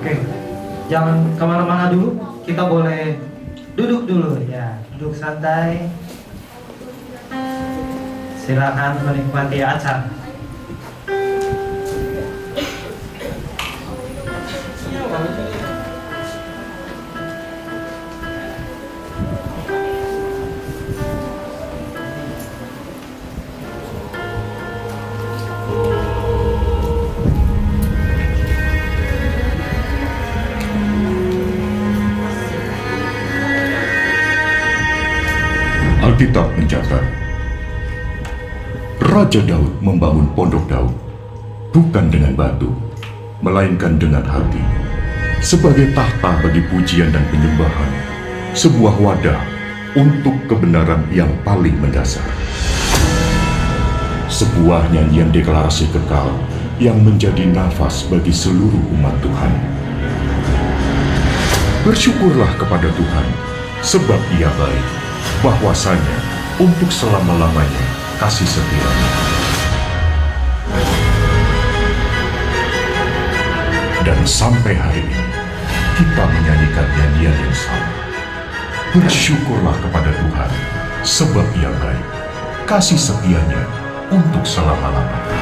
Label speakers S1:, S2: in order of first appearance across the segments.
S1: Oke, jangan kemana-mana dulu. Kita boleh duduk dulu ya. Duduk santai. Silakan menikmati acara.
S2: Alkitab mencatat, Raja Daud membangun pondok Daud bukan dengan batu, melainkan dengan hati, sebagai tahta bagi pujian dan penyembahan, sebuah wadah untuk kebenaran yang paling mendasar. Sebuah nyanyian deklarasi kekal yang menjadi nafas bagi seluruh umat Tuhan. Bersyukurlah kepada Tuhan, sebab Ia baik, bahwasanya untuk selama-lamanya kasih setia-Nya. Dan sampai hari ini kita menyanyikan nyanyian yang sama. Bersyukurlah kepada Tuhan, sebab Ia baik, kasih setia-Nya untuk selama-lamanya.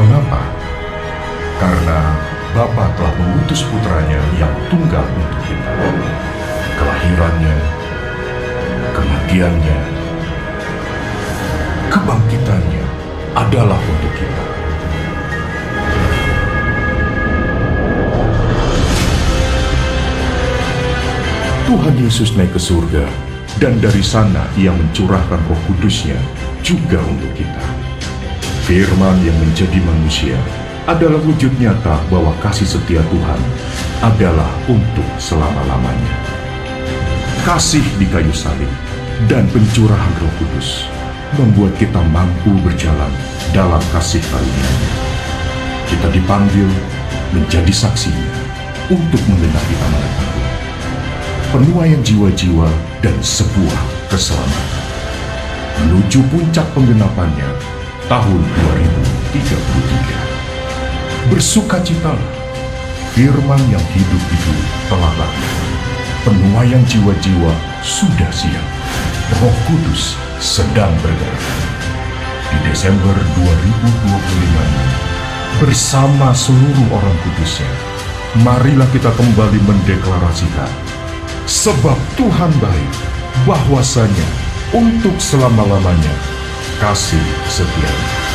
S2: Mengapa? Karena Bapa telah mengutus putranya yang tunggal untuk kita. Kelahirannya, kematiannya, kebangkitannya adalah untuk kita. Tuhan Yesus naik ke surga, dan dari sana Ia mencurahkan Roh Kudus-Nya juga untuk kita. Firman yang menjadi manusia adalah wujud nyata bahwa kasih setia Tuhan adalah untuk selama-lamanya. Kasih di kayu salib dan pencurahan Roh Kudus membuat kita mampu berjalan dalam kasih karunia-Nya. Kita dipanggil menjadi saksinya untuk menggenapi amanat agung, penuaian jiwa-jiwa dan sebuah keselamatan. Menuju puncak penggenapannya tahun 2033. Bersukacitalah, firman yang hidup itu telah lahir. Penuaian jiwa-jiwa sudah siap. Roh Kudus sedang bergerak. Di Desember 2025 bersama seluruh orang kudusnya, marilah kita kembali mendeklarasikan, sebab Tuhan baik, bahwasanya untuk selama-lamanya kasih setia-Nya.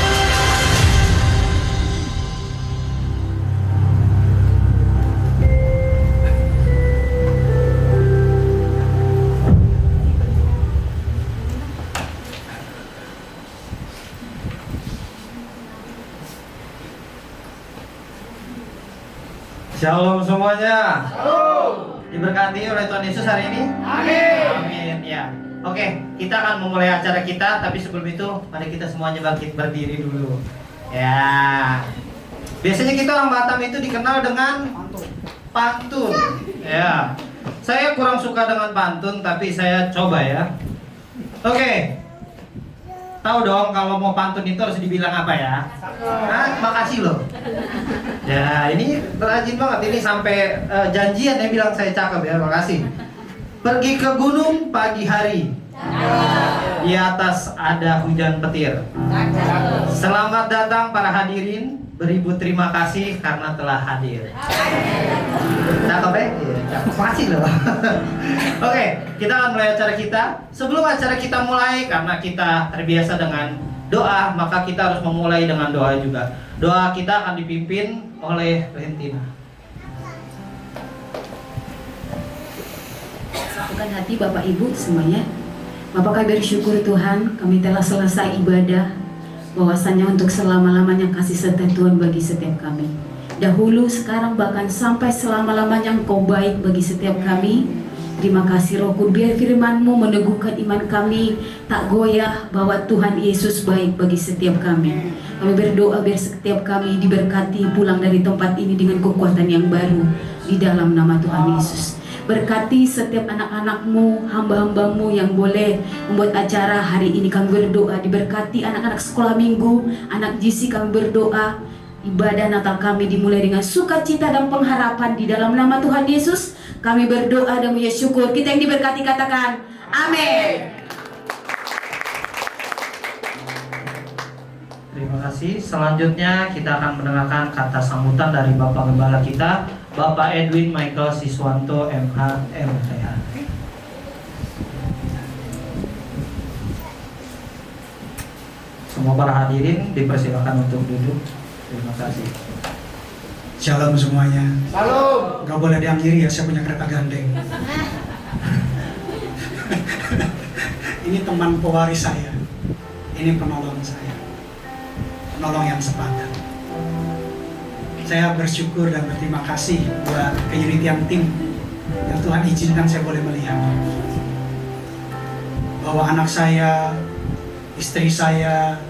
S1: Shalom semuanya.
S3: Shalom.
S1: Diberkati oleh Tuhan Yesus hari ini.
S3: Amin.
S1: Amin. Ya. Oke, kita akan memulai acara kita, tapi sebelum itu mari kita semuanya bangkit berdiri dulu. Ya. Biasanya kita orang Batam itu dikenal dengan pantun. Ya. Saya kurang suka dengan pantun, tapi saya coba ya. Oke. Tahu dong kalau mau pantun itu harus dibilang apa ya? Nah, makasih loh. Ya, ini rajin banget. Ini sampai janjian ya bilang saya cakep ya. Makasih. Pergi ke gunung pagi hari. Di atas ada hujan petir. Selamat datang para hadirin. Beribu terima kasih karena telah hadir. Cakep ya? Cakep. Makasih loh. Oke, kita akan mulai acara kita. Sebelum acara kita mulai, karena kita terbiasa dengan doa, maka kita harus memulai dengan doa juga. Doa kita akan dipimpin oleh Rentina.
S4: Satukan hati Bapak Ibu semuanya. Bapak kami bersyukur Tuhan, kami telah selesai ibadah, bahwasannya untuk selama-lamanya kasih setia Tuhan bagi setiap kami. Dahulu, sekarang, bahkan sampai selama-lamanya Engkau baik bagi setiap kami. Terima kasih Roh Kudus, biar firman-Mu meneguhkan iman kami, tak goyah bahwa Tuhan Yesus baik bagi setiap kami. Kami berdoa biar setiap kami diberkati pulang dari tempat ini dengan kekuatan yang baru di dalam nama Tuhan Yesus. Berkati setiap anak-anak-Mu, hamba-hamba-Mu yang boleh membuat acara hari ini. Kami berdoa diberkati anak-anak sekolah minggu, anak JC kami berdoa ibadah Natal kami dimulai dengan sukacita dan pengharapan. Di dalam nama Tuhan Yesus kami berdoa dan mengucap syukur. Kita yang diberkati katakan amin.
S1: Terima kasih. Selanjutnya kita akan mendengarkan kata sambutan dari Bapak Gembala kita, Bapak Edwin Michael Siswanto MH MTH. Semua para hadirin dipersilakan untuk duduk. Terima kasih.
S3: Shalom semuanya.
S1: Shalom.
S3: Gak boleh diakhiri ya, saya punya kereta gandeng. Ini teman pewaris saya. Ini penolong saya. Penolong yang sepadan. Saya bersyukur dan berterima kasih buat keunitian tim yang Tuhan izinkan saya boleh melihat. Bahwa anak saya, istri saya,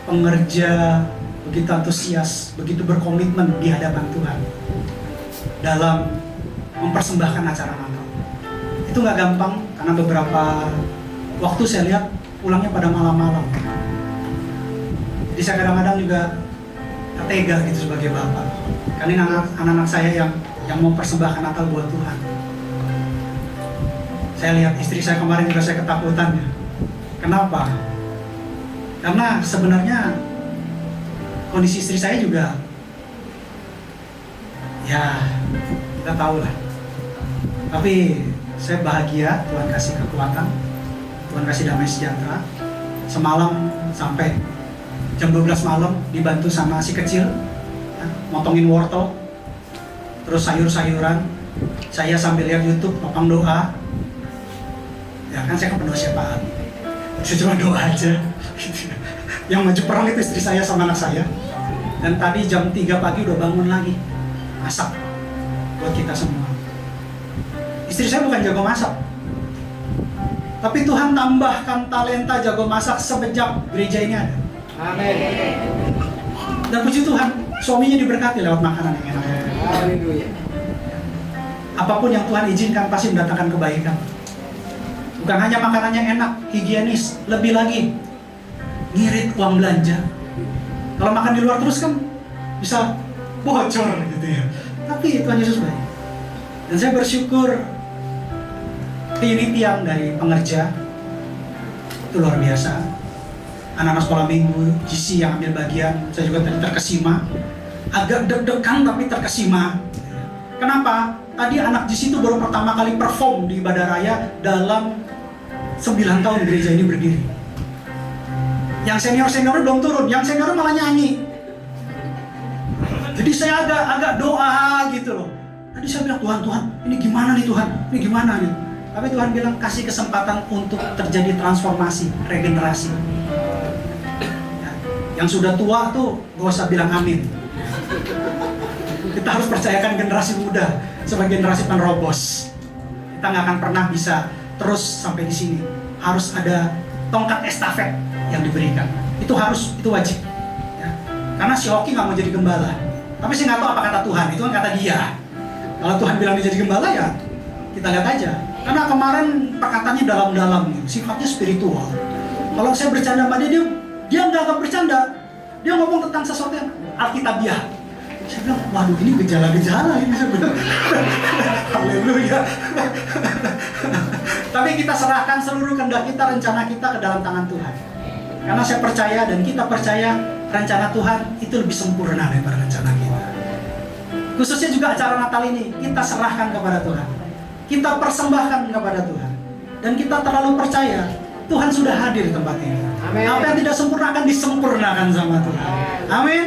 S3: pengerja begitu antusias, begitu berkomitmen di hadapan Tuhan dalam mempersembahkan acara Natal. Itu nggak gampang karena beberapa waktu saya lihat pulangnya pada malam-malam. Jadi saya kadang-kadang juga tak tega gitu sebagai bapak. Karena ini anak-anak saya yang mau persembahkan Natal buat Tuhan. Saya lihat istri saya kemarin juga saya ketakutan ya. Kenapa? Karena sebenarnya kondisi istri saya juga, ya kita tahu lah. Tapi saya bahagia, Tuhan kasih kekuatan, Tuhan kasih damai sejahtera. Semalam sampai jam 12 malam dibantu sama si kecil, ya, motongin wortel, terus sayur-sayuran. Saya sambil lihat YouTube, nopang doa. Ya kan saya kepenuh siapaan. Saya cuma doa aja. Yang maju perang itu istri saya sama anak saya. Dan tadi jam 3 pagi udah bangun lagi masak buat kita semua. Istri saya bukan jago masak, tapi Tuhan tambahkan talenta jago masak semenjak gereja ini ada.
S1: Amin.
S3: Dan puji Tuhan, suaminya diberkati lewat makanan yang enak.
S1: Haleluya.
S3: Apapun yang Tuhan izinkan pasti mendatangkan kebaikan. Bukan hanya makanannya enak, higienis, lebih lagi ngirit uang belanja. Kalau makan di luar terus kan bisa bocor gitu ya. Tapi Tuhan Yesus baik. Dan saya bersyukur keunitian dari pengerja itu luar biasa. Anak-anak sekolah minggu, GC yang ambil bagian, saya juga tadi terkesima. Agak deg-degan tapi terkesima. Kenapa? Tadi anak GC itu baru pertama kali perform di ibadah raya dalam 9 tahun gereja ini berdiri. Yang senior-senior belum turun, yang senior malah nyanyi. Jadi saya agak doa gitu loh. Tadi saya bilang, Tuhan, ini gimana nih Tuhan? Ini gimana nih? Tapi Tuhan bilang kasih kesempatan untuk terjadi transformasi, regenerasi. Ya, yang sudah tua tuh gak usah bilang amin. Kita harus percayakan generasi muda sebagai generasi penerobos. Kita nggak akan pernah bisa terus sampai di sini. Harus ada tongkat estafet yang diberikan. Itu wajib. Ya. Karena si Hoki nggak mau jadi gembala. Tapi saya nggak tahu apa kata Tuhan. Itu kan kata dia. Kalau Tuhan bilang dia jadi gembala ya kita lihat aja. Karena kemarin perkataannya dalam-dalam, sifatnya spiritual. Kalau saya bercanda sama dia nggak bercanda. Dia ngomong tentang sesuatu yang alkitabiah. Saya bilang, waduh ini gejala-gejala ini. Haleluya. Tapi kita serahkan seluruh kehendak kita, rencana kita ke dalam tangan Tuhan. Karena saya percaya dan kita percaya rencana Tuhan itu lebih sempurna daripada rencana kita. Khususnya juga acara Natal ini, kita serahkan kepada Tuhan. Kita persembahkan kepada Tuhan. Dan kita terlalu percaya Tuhan sudah hadir di tempat ini. Amin. Apa yang tidak sempurna akan disempurnakan sama Tuhan. Amin.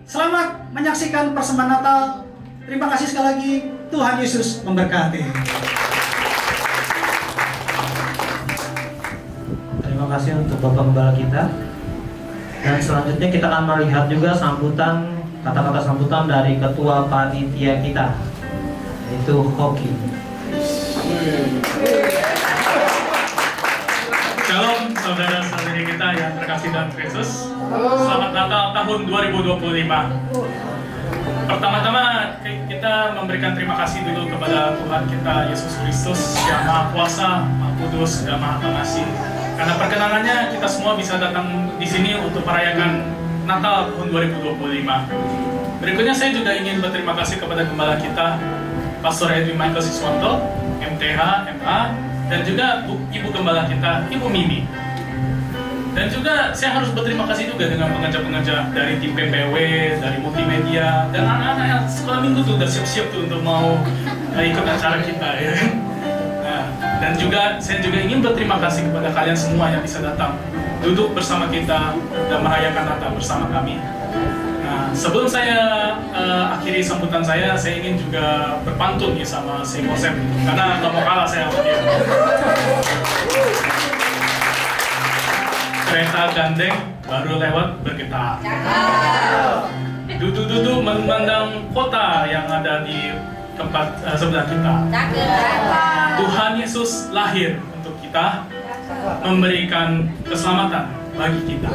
S3: Selamat menyaksikan persembahan Natal. Terima kasih sekali lagi. Tuhan Yesus memberkati.
S1: Terima kasih untuk Bapak Gembala kita. Dan selanjutnya kita akan melihat juga kata-kata sambutan dari Ketua Panitia kita, yaitu Hoki.
S5: Shalom saudara-saudari kita yang terkasih dalam Kristus. Selamat Natal tahun 2025. Pertama-tama kita memberikan terima kasih dulu kepada Tuhan kita Yesus Kristus yang Maha Kuasa, Maha Kudus, dan Maha Pengasih. Karena perkenanannya kita semua bisa datang di sini untuk merayakan Natal tahun 2025. Berikutnya saya juga ingin berterima kasih kepada gembala kita, Pastor Edwin Michael Siswanto, MTH, MA, dan juga Ibu Gembala kita, Ibu Mimi. Dan juga saya harus berterima kasih juga dengan pengajar-pengajar dari tim PPW, dari multimedia, dan anak-anak yang sekolah minggu tuh udah siap-siap tuh untuk mau ikut acara kita ya. Nah, dan juga saya juga ingin berterima kasih kepada kalian semua yang bisa datang duduk bersama kita dan merayakan Natal bersama kami. Nah, sebelum saya akhiri sambutan saya ingin juga berpantun nih sama si Mosem karena nggak mau kalah saya sama dia. Kereta gandeng baru lewat bergetar. Duduk-duduk memandang kota yang ada di tempat sebelah kita. Tuhan Yesus lahir untuk kita, memberikan keselamatan bagi kita.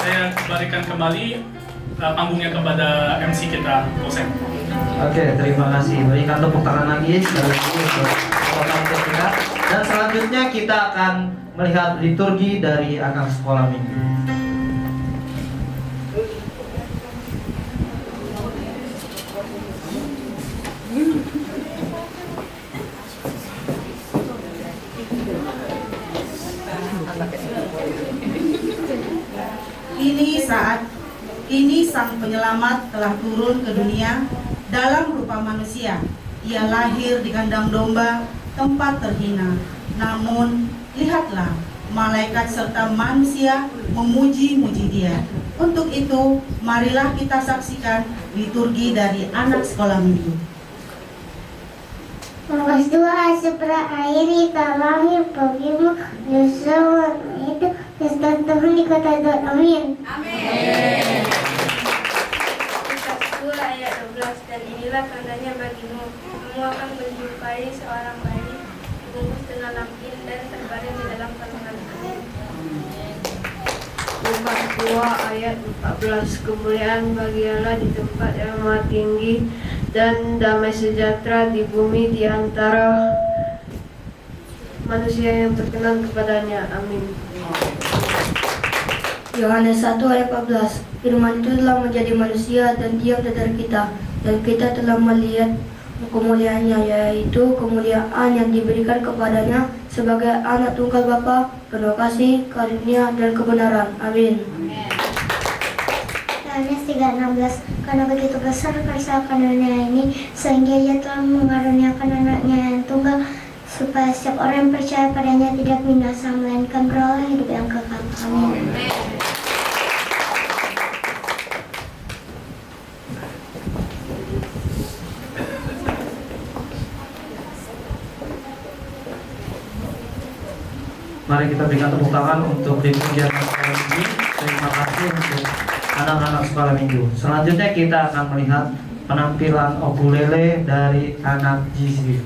S5: Saya kembalikan kembali panggungnya kepada MC kita, Kosem.
S1: Oke, terima kasih. Berikan tepuk tangan lagi sekali lagi untuk volunteer kita. Dan selanjutnya kita akan melihat liturgi dari anak sekolah minggu.
S6: Kini Sang Penyelamat telah turun ke dunia dalam rupa manusia. Ia lahir di kandang domba, tempat terhina. Namun, lihatlah, malaikat serta manusia memuji-muji Dia. Untuk itu, marilah kita saksikan liturgi dari anak sekolah minggu.
S7: Luas dua sebelah air kita lahir bagimu Yesus itu Kristus Tuhan di kota Daud. Amin.
S6: Amin.
S8: Kitab 10 ayat 12. Dan inilah tandanya bagimu, kamu akan menjumpai seorang bayi dibungkus dengan lampin dan terbaring di dalam kandungan. Amin.
S9: Lukas 2 ayat 14. Kemuliaan bagi Allah di tempat yang maha tinggi dan damai sejahtera di bumi di antara manusia yang berkenan kepadanya. Amin.
S7: Yohanes 1 ayat 14. Firman itu telah menjadi manusia dan diam di antara kita, dan kita telah melihat kemuliaannya, yaitu kemuliaan yang diberikan kepadanya sebagai anak tunggal Bapa, penuh kasih, karunia dan kebenaran. Amin.
S10: Yohanes 3:16. Karena begitu besar kasih akan dunia ini, sehingga Ia telah mengaruniakan anaknya yang tunggal, supaya setiap orang yang percaya padanya tidak binasa, melainkan beroleh hidup yang kekal. Amin.
S1: Mari kita berikan tepuk tangan untuk liturgi anak sekolah minggu. Terima kasih untuk anak-anak sekolah minggu. Selanjutnya kita akan melihat penampilan ukulele dari anak GC.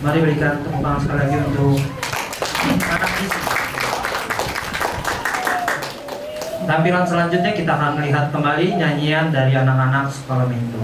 S1: Mari berikan tepuk tangan sekali lagi untuk anak siswa. Tampilan selanjutnya kita akan melihat kembali nyanyian dari anak-anak sekolah Minto.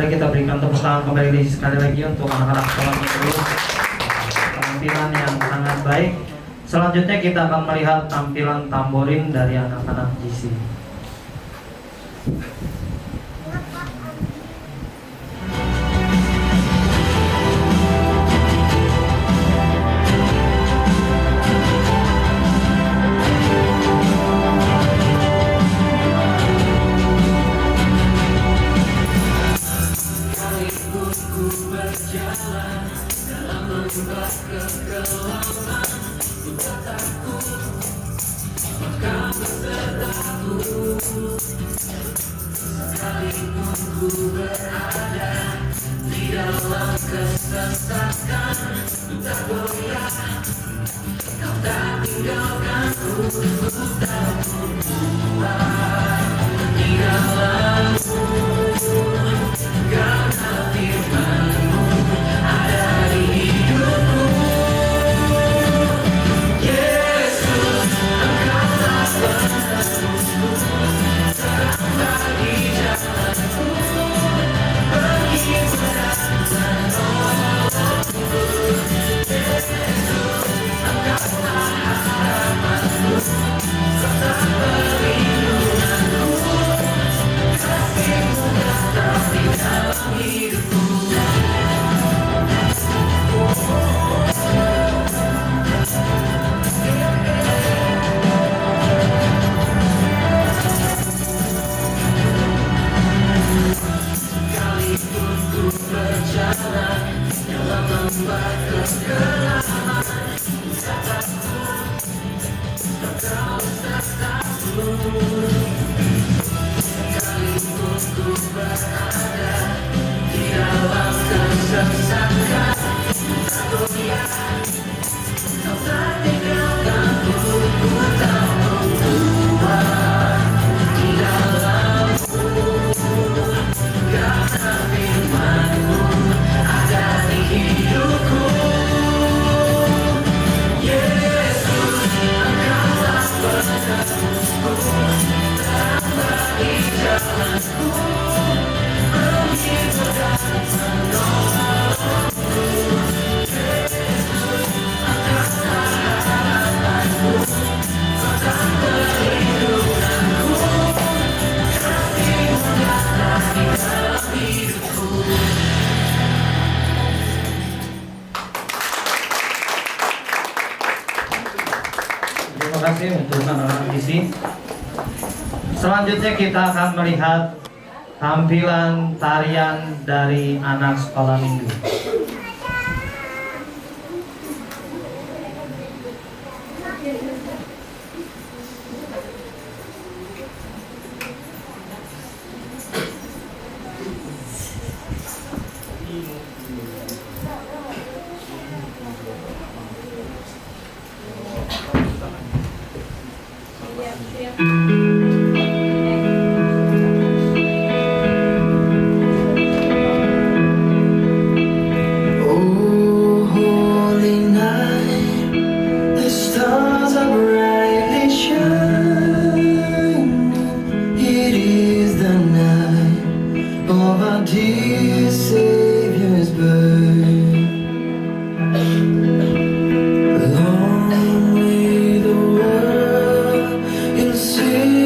S1: Mari kita berikan tepuk tangan kembali sekali lagi untuk anak-anak sekolah minggu. Tampilan yang sangat baik. Selanjutnya kita akan melihat tampilan tamborin dari anak-anak GC. Terima kasih untuk anak-anak GC. Selanjutnya kita akan melihat tampilan tarian dari anak sekolah minggu.
S11: See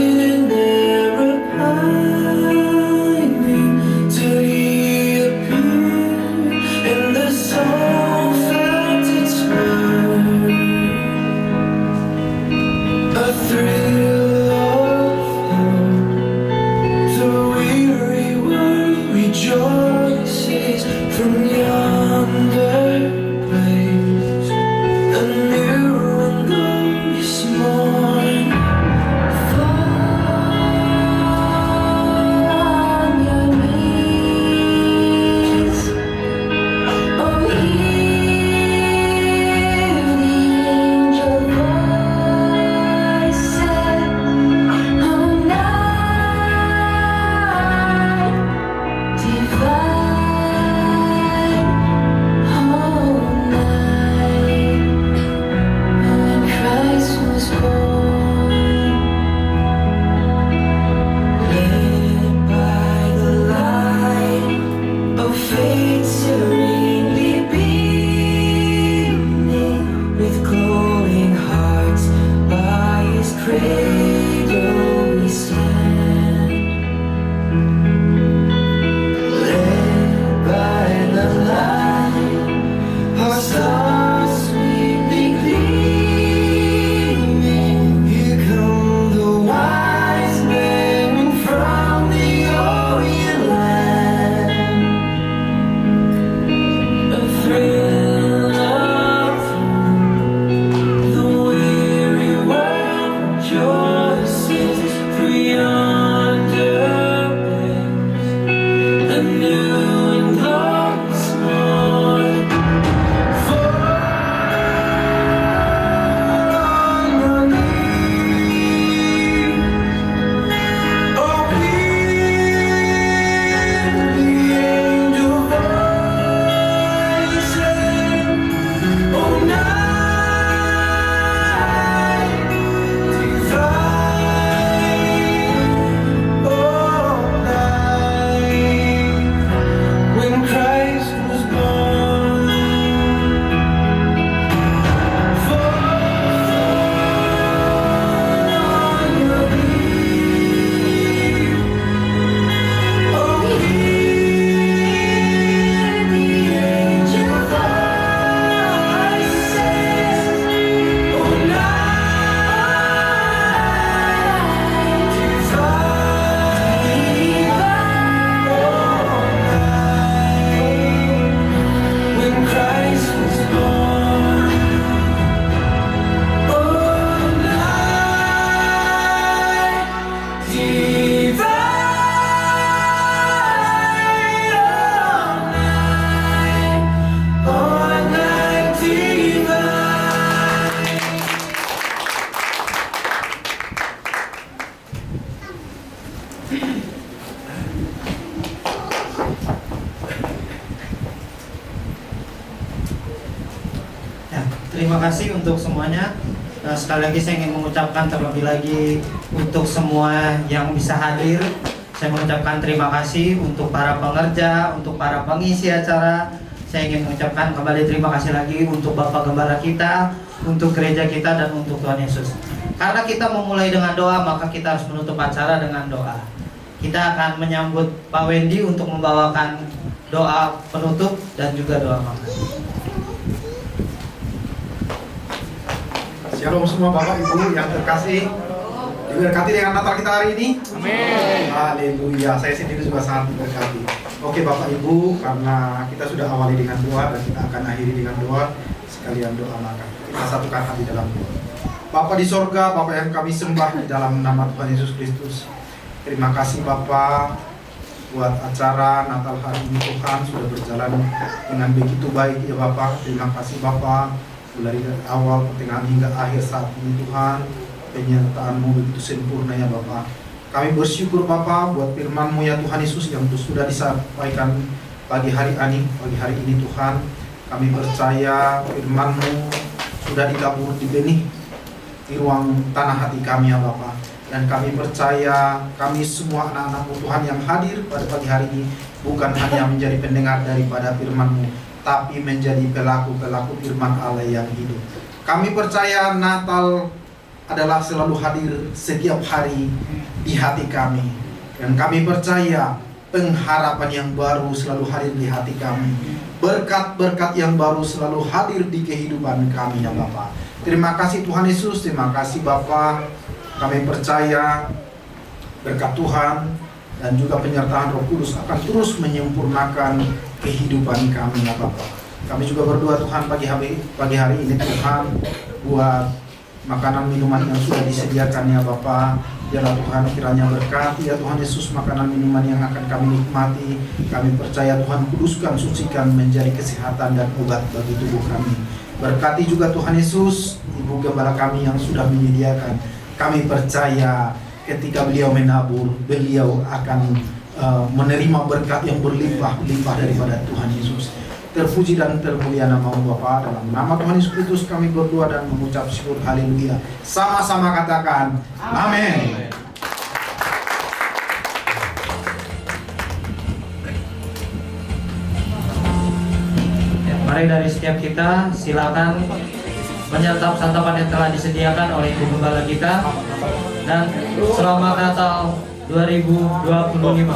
S1: terima kasih untuk semuanya. Sekali lagi saya ingin mengucapkan terlebih lagi untuk semua yang bisa hadir. Saya mengucapkan terima kasih untuk para pengerja, untuk para pengisi acara. Saya ingin mengucapkan kembali terima kasih lagi untuk Bapak Gembala kita, untuk gereja kita, dan untuk Tuhan Yesus. Karena kita memulai dengan doa, maka kita harus menutup acara dengan doa. Kita akan menyambut Pak Wendy untuk membawakan doa penutup dan juga doa makan.
S11: Shalom semua Bapak Ibu yang terkasih, diberkati dengan Natal kita hari ini. Amin. Haleluya. Saya sendiri juga sangat diberkati. Oke Bapak Ibu, karena kita sudah awali dengan doa dan kita akan akhiri dengan doa, sekalian doa makan. Kita satukan hati dalam doa. Bapa di sorga, Bapa yang kami sembah di dalam nama Tuhan Yesus Kristus. Terima kasih Bapa buat acara Natal hari ini Tuhan sudah berjalan dengan begitu baik ya Bapa. Terima kasih Bapa dari awal pertengahan hingga akhir saat ini Tuhan, penyertaan-Mu begitu sempurna ya Bapa. Kami bersyukur Bapa buat firman-Mu ya Tuhan Yesus yang sudah disampaikan pagi hari ini Tuhan. Kami percaya firman-Mu sudah ditabur di benih di ruang tanah hati kami ya Bapa. Dan kami percaya kami semua anak-anak-Mu Tuhan yang hadir pada pagi hari ini bukan hanya menjadi pendengar daripada firman-Mu, tapi menjadi pelaku-pelaku firman Allah yang hidup. Kami percaya Natal adalah selalu hadir setiap hari di hati kami. Dan kami percaya pengharapan yang baru selalu hadir di hati kami. Berkat-berkat yang baru selalu hadir di kehidupan kami ya Bapa. Terima kasih Tuhan Yesus, terima kasih Bapa. Kami percaya berkat Tuhan dan juga penyertaan Roh Kudus akan terus menyempurnakan kehidupan kami ya Bapa. Kami juga berdoa Tuhan pagi hari ini Tuhan buat makanan minuman yang sudah disediakan ya Bapa. Biarlah Tuhan kiranya berkati ya Tuhan Yesus makanan minuman yang akan kami nikmati. Kami percaya Tuhan kuduskan, sucikan menjadi kesehatan dan obat bagi tubuh kami. Berkati juga Tuhan Yesus Ibu Gembala kami yang sudah menyediakan. Kami percaya ketika beliau menabur, beliau akan menerima berkat yang berlimpah-limpah daripada Tuhan Yesus. Terpuji dan termulia nama-Mu Bapa. Dalam nama Tuhan Yesus Kristus kami berdoa dan mengucap syukur. Haleluya. Sama-sama katakan amin.
S1: Ya, mari dari setiap kita silakan menyantap santapan yang telah disediakan oleh Ibu Gembala kita. Dan selamat Natal 2025.